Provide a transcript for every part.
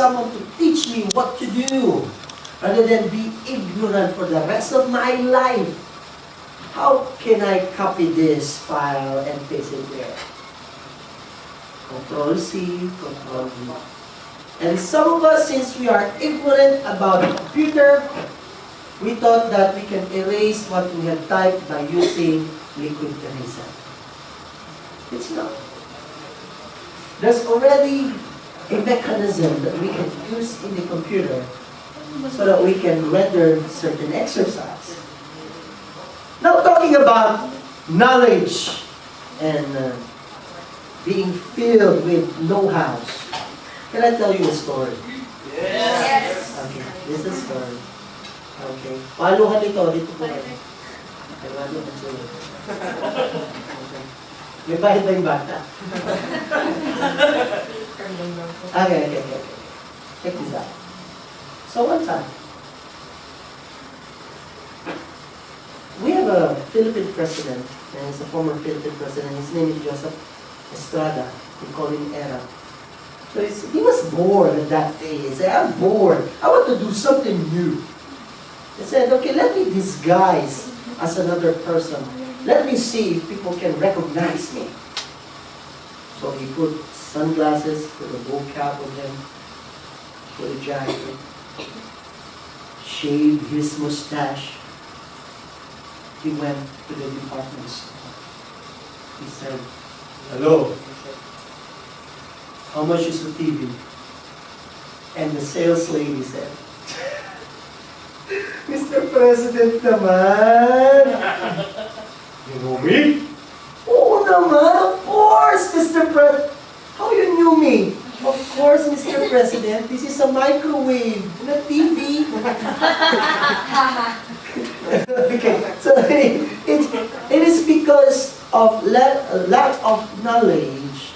someone to teach me what to do, rather than be ignorant for the rest of my life. How can I copy this file and paste it there? Control C, Control V. And some of us, since we are ignorant about the computer, we thought that we can erase what we had typed by using liquid eraser. It's not. There's already a mechanism that we can use in the computer so that we can render certain exercise. Now talking about knowledge and being filled with know-hows. Can I tell you a story? Yes. Okay, this is a story. Okay. Paluhan ito, dito po kayo. Okay, paluhan ito. Okay. May bahid ba yung bata? Okay. Check this out. So one time, we have a Philippine president, and he's a former Philippine president. His name is Joseph Estrada. We call him Deira. So he was bored at that day. He said, I'm bored. I want to do something new. He said, okay, let me disguise as another person. Let me see if people can recognize me. So he put sunglasses, put a bow cap on him, put a jacket, shaved his mustache. He went to the department store. He said, hello, how much is the TV? And the sales lady said, Mr. President naman, you know me? Oo naman, of course, Mr. President. How you knew me? Of course, Mr. President, this is a microwave, not TV. Okay, so it is because of lack of knowledge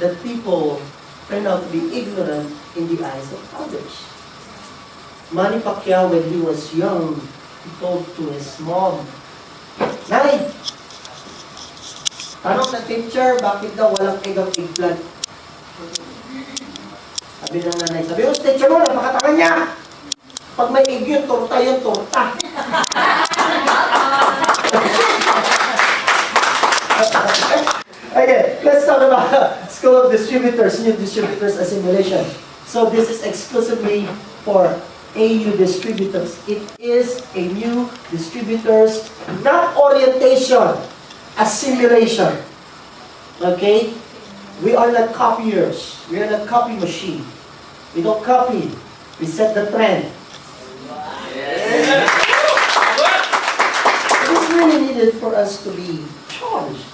that people turn out to be ignorant in the eyes of others. Manny Pacquiao, when he was young, he told to his mom, Nay, tanong na teacher, bakit daw walang egang eggplant? Sabi ng nanay, sabi, teacher mo, napakataka niya! Pag may egg yun, torta yun, torta. Okay, let's talk about School of Distributors, new Distributors Assimilation. So this is exclusively for AU Distributors. It is a new Distributors, not orientation, assimilation. Okay? We are not copiers. We are not copy machine. We don't copy. We set the trend. It is really needed for us to be charged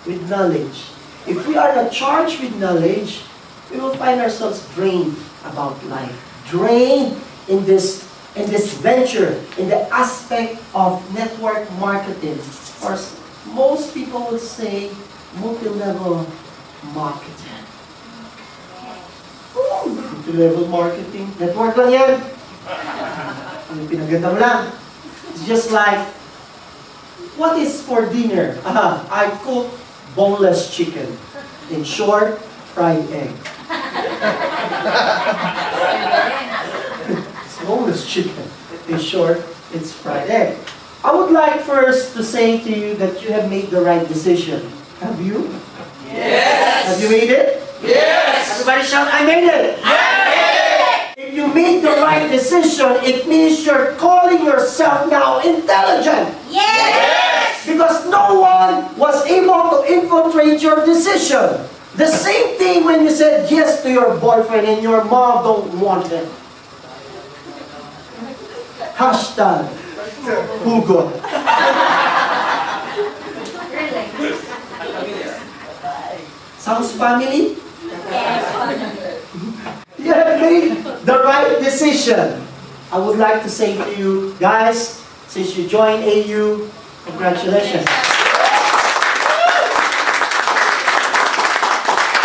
with knowledge. If we are not charged with knowledge, we will find ourselves drained about life. Drained in this venture, in the aspect of network marketing. Or most people would say multi-level marketing. Multi-level marketing. Network lang yan. Yung pinaganda mo lang. It's just like, what is for dinner? I cook boneless chicken. In short, fried egg. It's boneless chicken. In short, it's fried egg. I would like first to say to you that you have made the right decision. Have you? Yes. Have you made it? Yes. Everybody shout, I made it! Yes. If you made the right decision, it means you're calling yourself now intelligent. Yes. Because no one was able to infiltrate your decision. The same thing when you said yes to your boyfriend and your mom don't want him. Hashtag Hugo. Sounds family? Yes. You have made the right decision. I would like to say to you, guys, since you joined AU, congratulations.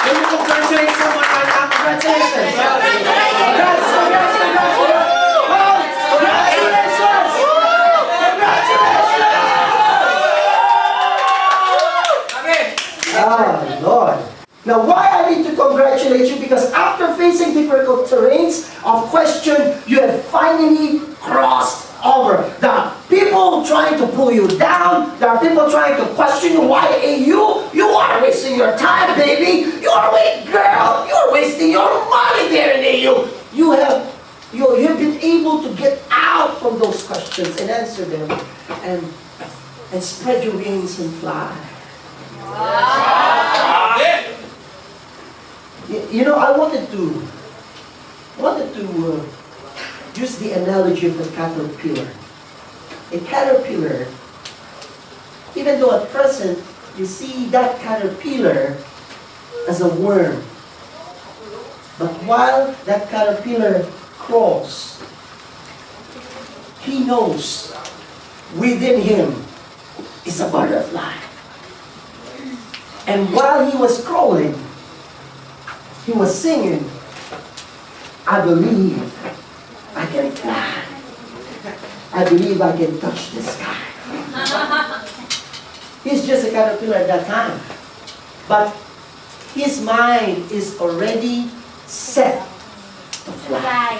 Can you congratulate someone right now? Congratulations. Congrats. Lord. Now, why I need to congratulate congratulate you because after facing difficult terrains of question, you have finally crossed over. There are people trying to pull you down. There are people trying to question you. Why AU? You are wasting your time, baby. You are girl. You are wasting your money there in AU. You've been able to get out from those questions and answer them and spread your wings and fly. You know, I wanted to use the analogy of a caterpillar. A caterpillar, even though at present you see that caterpillar as a worm, but while that caterpillar crawls, he knows within him is a butterfly. And while he was crawling, he was singing, I believe I can fly. I believe I can touch the sky. He's just a caterpillar at that time. But his mind is already set to fly.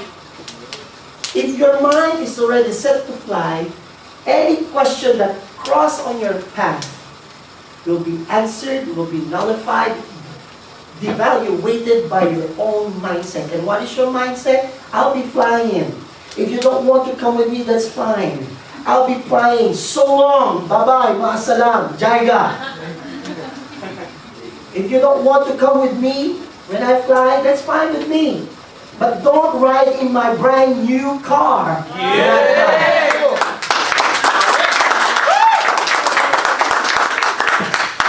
If your mind is already set to fly, any question that crosses on your path will be answered, will be nullified, devaluated by your own mindset. And what is your mindset? I'll be flying. If you don't want to come with me, that's fine. I'll be flying. So long. Bye-bye. Maasalam. Jaiga. If you don't want to come with me when I fly, that's fine with me. But don't ride in my brand new car. Yeah.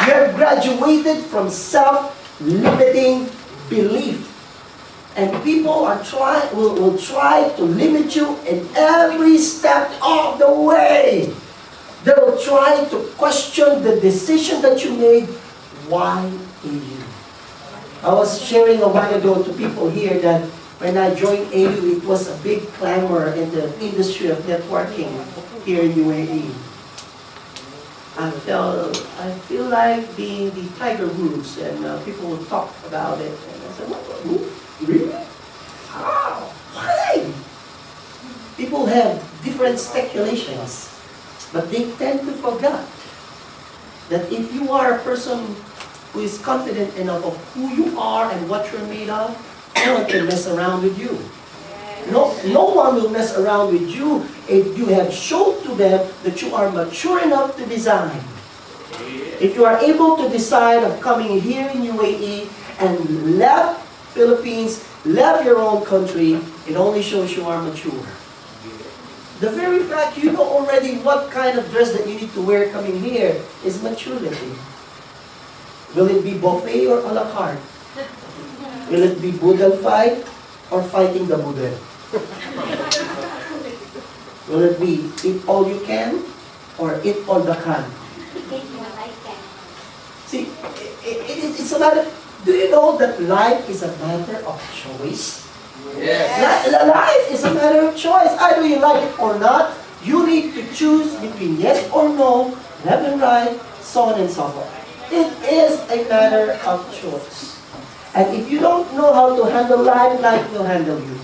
You have graduated from self-limiting belief. And people will try to limit you in every step of the way. They will try to question the decision that you made. Why AU? I was sharing a while ago to people here that when I joined AU, it was a big clamor in the industry of networking here in UAE. I feel like being the Tiger Woods, and people will talk about it. And I said, what? Really? How? Why? People have different speculations, but they tend to forget that if you are a person who is confident enough of who you are and what you're made of, no one can mess around with you. No one will mess around with you if you have shown to them that you are mature enough to design. If you are able to decide of coming here in UAE and left Philippines, left your own country, it only shows you are mature. The very fact you know already what kind of dress that you need to wear coming here is maturity. Will it be buffet or a la carte? Will it be Buddha fight or fighting the Buddha? Will it be eat all you can or eat all the can? See, it's a matter. Do you know that life is a matter of choice? Yes. Life is a matter of choice. Either you like it or not, you need to choose between yes or no, left and right, so on and so forth. It is a matter of choice. And if you don't know how to handle life, life will handle you.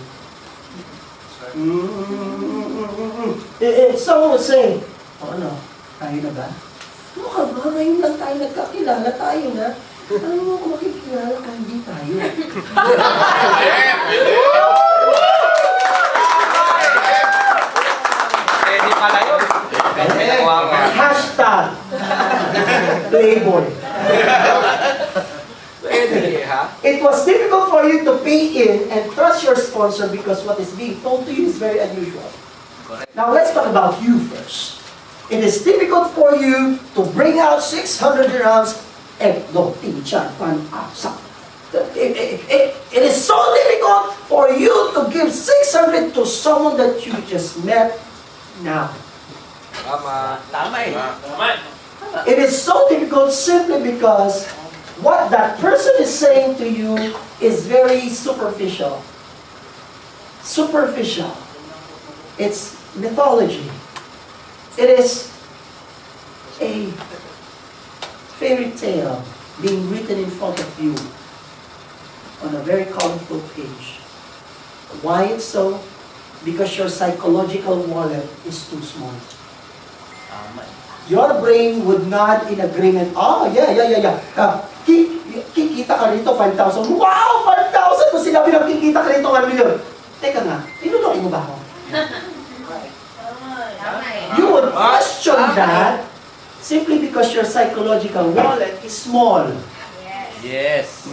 If someone will say, oh no, tayo na ba? No ka ba? Ngayon lang tayo nagkakilala, tayo na. Ano mo kung makikilala kung hindi tayo? Pwede pala yun. Hashtag Playboy. It was difficult for you to pay in and trust your sponsor because what is being told to you is very unusual. Now let's talk about you first. It is difficult for you to bring out 600 dirhams and no, it is so difficult for you to give 600 to someone that you just met now. It is so difficult simply because what that person is saying to you is very superficial. Superficial. It's mythology. It is a fairy tale being written in front of you. on a very colorful page. Why it's so? Because your psychological wallet is too small. Your brain would not in agreement, kikita ka rito, 5,000. Wow, 5,000! Kung sinabi ng kikita ka rito, 1 million. Teka nga, tinulong mo ba ako? You would question that simply because your psychological wallet is small. Yes.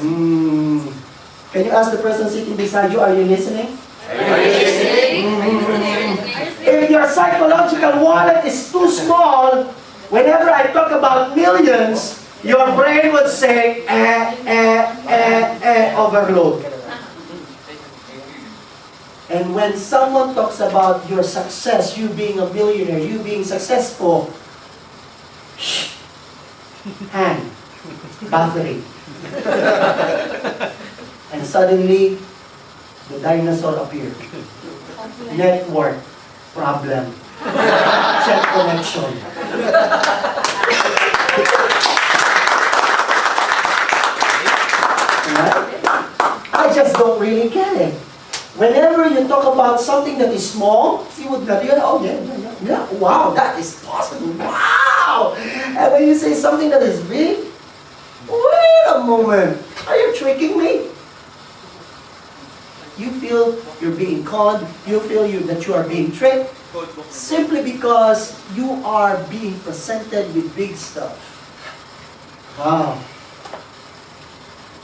Can you ask the person sitting beside you, are you listening? If your psychological wallet is too small, whenever I talk about millions, your brain would say, overload. And when someone talks about your success, you being a millionaire, you being successful, hang, battery. And suddenly, the dinosaur appeared. Network problem. Check connection. Right? I just don't really get it. Whenever you talk about something that is small, you would not, yeah, wow, that is possible, wow! And when you say something that is big, wait a moment, are you tricking me? You feel you're being conned, you feel that you are being tricked, simply because you are being presented with big stuff. Wow.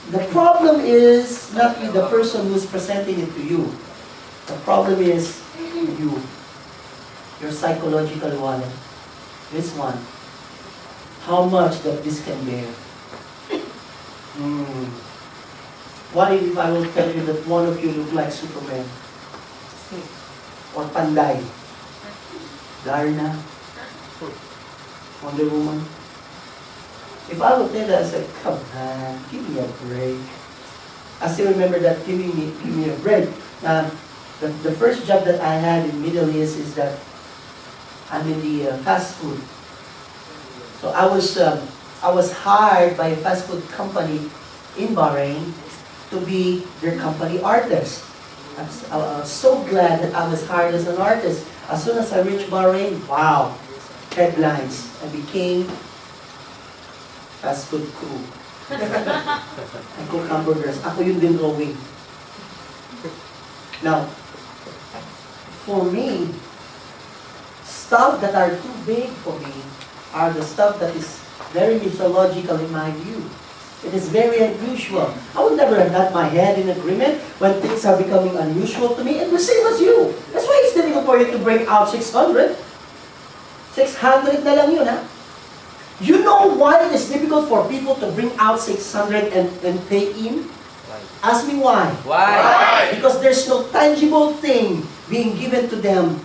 The problem is not with the person who's presenting it to you. The problem is you, your psychological wallet. This one. How much that this can bear? What if I will tell you that one of you look like Superman? Or Panday? Deira? Wonder Woman? If I would tell that, I said, come on, give me a break. I still remember that give me a break. The first job that I had in Middle East is that I'm in the fast food. So I was hired by a fast food company in Bahrain to be their company artist. I was so glad that I was hired as an artist. As soon as I reached Bahrain, wow, headlines. I became fast food crew. I cook hamburgers. Ako yun din drawing. Now, for me, stuff that are too big for me are the stuff that is very mythological in my view. It is very unusual. I would never have had my head in agreement when things are becoming unusual to me, and the same as you. That's why it's difficult for you to bring out 600. 600 na lang yun, ha? You know why it is difficult for people to bring out 600 and pay in? Ask me why. Why? Because there's no tangible thing being given to them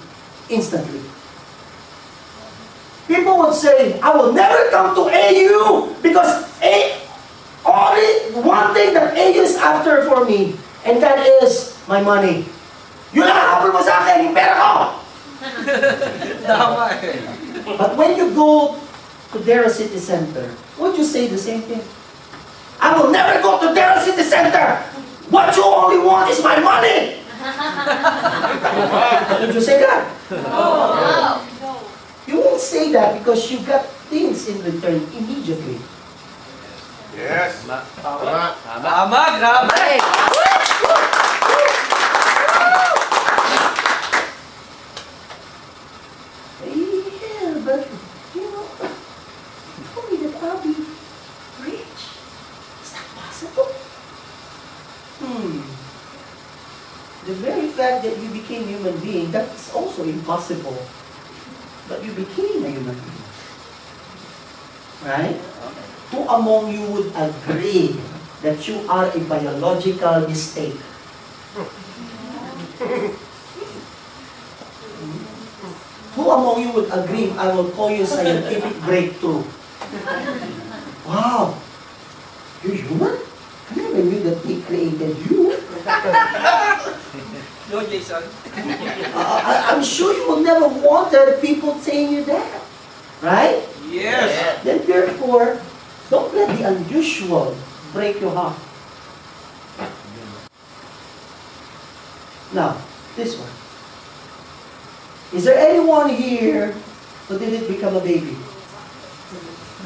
instantly. People would say, I will never come to AU because only one thing that AU is after for me, and that is my money. Yun ang habol mo sa akin, yung pera ko! Tama eh. But when you go to Deira City Center, would you say the same thing? I will never go to Deira City Center! What you only want is my money! Would you say that? No. You won't say that because you got things in return immediately. Yes. Tama. Tama, grabe! Yeah, but, you know, told me that I'll be rich. Is that possible? The very fact that you became a human being, that's also impossible. But you became a human being. Right? Who among you would agree that you are a biological mistake? Who among you would agree if I will call you scientific breakthrough? Wow! You're human? I never knew that they created you. No, Jason. I'm sure you will never wanted people saying you that. Right? Yes. Then therefore, don't let the unusual break your heart. Now, this one. Is there anyone here who didn't become a baby?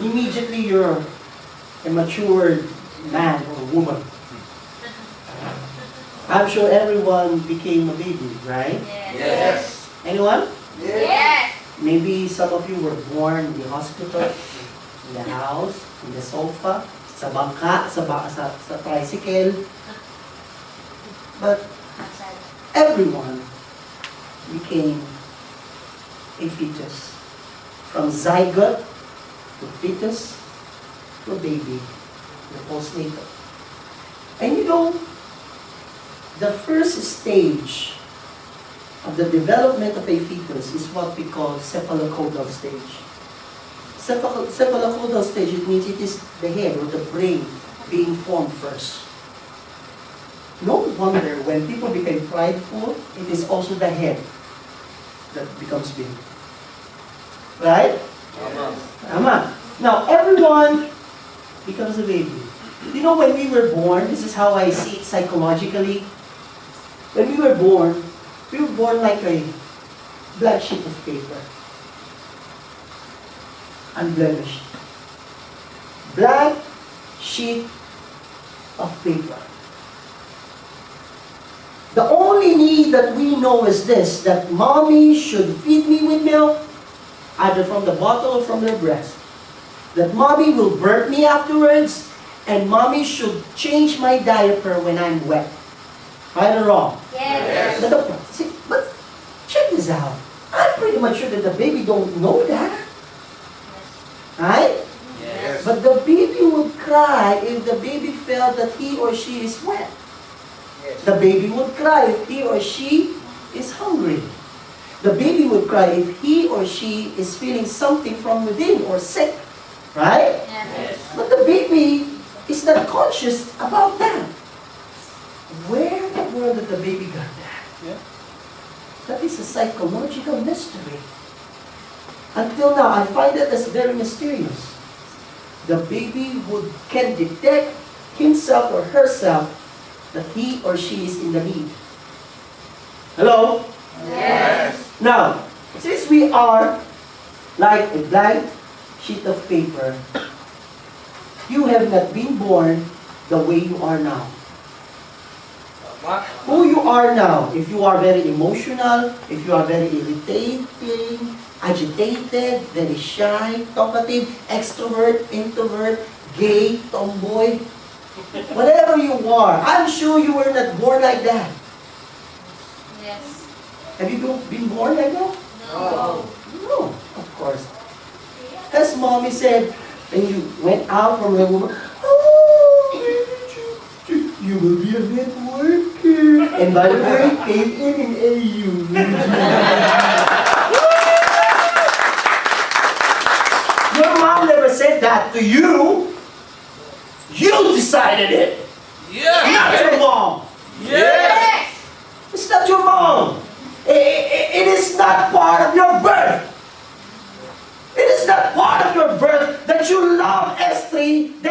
Immediately you're a matured man or woman. I'm sure everyone became a baby, right? Yes. Anyone? Yes. Maybe some of you were born in the hospital, in the house, in the sofa, sa bangka, sa tricycle. But everyone became a fetus. From zygote to fetus to baby, the postnatal. And you know, the first stage of the development of a fetus is what we call cephalocodal stage. Cephalocodal stage, it means it is the head or the brain being formed first. No wonder when people become prideful, it is also the head that becomes big. Right? Tama. Now, everyone becomes a baby. You know, when we were born, this is how I see it psychologically. When we were born like a blank sheet of paper. Unblemished. Blank sheet of paper. The only need that we know is this, that mommy should feed me with milk, either from the bottle or from their breast. That mommy will burp me afterwards, and mommy should change my diaper when I'm wet. Right or wrong? Yes. But check this out. I'm pretty much sure that the baby don't know that. Right? Yes. But the baby would cry if the baby felt that he or she is wet. The baby would cry if he or she is hungry. The baby would cry if he or she is feeling something from within or sick. Right? Yes. But the baby is not conscious about that. Where in the world did the baby got that? Yeah. That is a psychological mystery. Until now, I find that as very mysterious. The baby can detect himself or herself that he or she is in the need. Hello? Yes. Now, since we are like a blank sheet of paper, you have not been born the way you are now. Who you are now, if you are very emotional, if you are very irritating, agitated, very shy, talkative, extrovert, introvert, gay, tomboy, whatever you are, I'm sure you were not born like that. Yes. Have you been born like that? No. No, of course. As mommy said, when you went out from the womb, oh, you will be a networker. And by the way, came in AU. Your mom never said that to you. You decided it. Yeah. Not your mom. Yes. It's not your mom. It is not part of your birth. It is not part of your birth that you love S3,